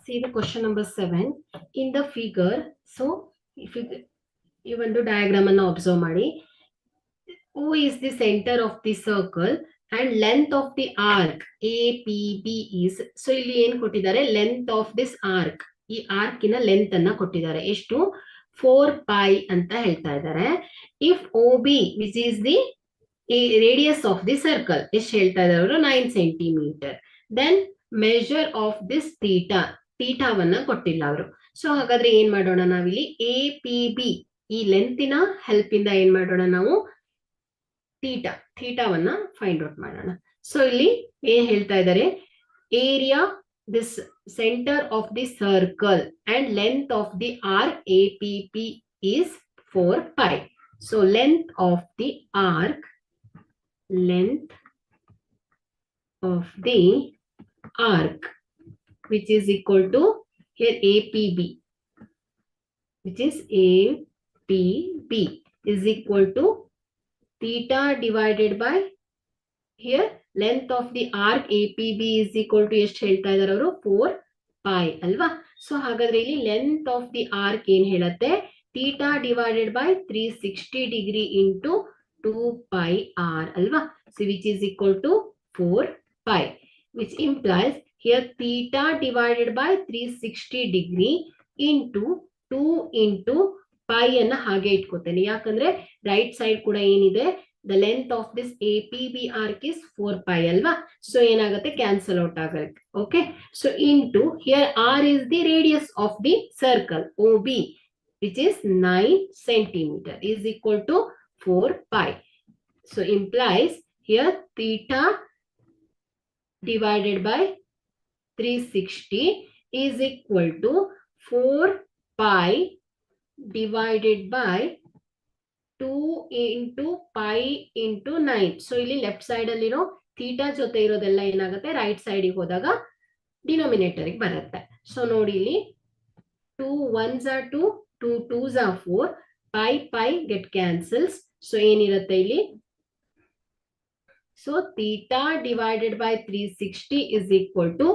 See the question number 7 in the figure. So if you want to diagram and observe madi, O is the center of the circle and length of the arc APB is, so ಇಲ್ಲಿ ಏನು ಕೊಟ್ಟಿದ್ದಾರೆ, length of this arc, ಈ arc ನ length ಅನ್ನ ಕೊಟ್ಟಿದ್ದಾರೆ, ಎಷ್ಟು 4 pi ಅಂತ ಹೇಳ್ತಾ ಇದ್ದಾರೆ. If OB which is the radius of the circle ಎಷ್ಟು ಹೇಳ್ತಾ ಇದ್ದಾರೆ ಅವರು 9 centimeter, then measure of this theta, ಥೀಟಾವನ್ನ ಕೊಟ್ಟಿಲ್ಲ ಅವರು. ಸೊ ಹಾಗಾದ್ರೆ ಏನ್ ಮಾಡೋಣ ನಾವಿಲ್ಲಿ APB ಈ ಲೆಂತಿನ ಹೆಲ್ಪ್ ಇಂದ ಏನ್ ಮಾಡೋಣ ನಾವು ಥೀಟಾವನ್ನ ಫೈಂಡ್ ಔಟ್ ಮಾಡೋಣ. ಸೊ ಇಲ್ಲಿ ಏನ್ ಹೇಳ್ತಾ ಇದ್ದಾರೆ, area this centre of the circle and length of the arc APP is 4 pi. So length of the arc which is equal to here APB, which is APB is equal to theta divided by here length of the arc APB is equal to ಎಷ್ಟು ಹೇಳ್ತಾ ಇದ್ದಾರೆ ಅವರು 4 pi ಅಲ್ವಾ. So ಹಾಗಾದ್ರೆ ಇಲ್ಲಿ length of the arc ಏನ್ ಹೇಳುತ್ತೆ, theta divided by 360 degree into 2 pi r ಅಲ್ವಾ. So which is equal to 4 pi, which implies here theta divided by 360 degree into 2 into pi ಅನ್ನ ಹಾಗೆ ಇಟ್ಕೋತೇನೆ, ಯಾಕಂದ್ರೆ ರೈಟ್ ಸೈಡ್ ಕೂಡ ಏನಿದೆ, the length of this APB arc is 4 pi ಅಲ್ವಾ. So ಏನಾಗುತ್ತೆ, cancel out ಆಗುತ್ತೆ. Okay, so into here r is the radius of the circle OB which is 9 centimeter is equal to 4 pi. So implies here theta divided by 360 is equal to 4 pi divided by 2 into pi into 9. So ಇಲ್ಲಿ left side ಅಲ್ಲಿರೋ theta ಜೊತೆ ಇರೋದೆಲ್ಲ ಏನಾಗುತ್ತೆ, right ಸೈಡಿಗೆ ಹೋದಾಗ ಡಿನೋಮಿನೇಟರ್ಗೆ ಬರುತ್ತೆ. So ನೋಡಿ ಇಲ್ಲಿ 2 1s are 2, 2 2s are 4, pi get cancels. So ಏನಿರುತ್ತೆ ಇಲ್ಲಿ, so theta divided by 360 is equal to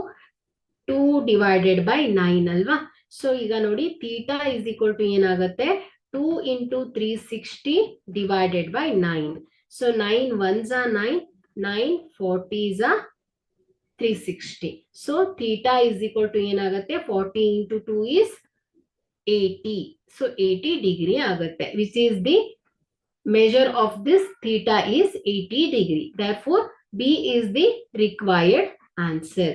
2 divided by 9 ಅಲ್ವಾ. ಸೊ ಈಗ ನೋಡಿ theta is equal to ಏನಾಗುತ್ತೆ, 2 into 360 divided by 9. So 9 1s are 9, 9 40s are 360. So theta is equal to ಏನಾಗುತ್ತೆ, 40 into 2 is 80. So 80 degree ಆಗುತ್ತೆ, which is the measure of this theta is 80 degree. Therefore B is the required answer.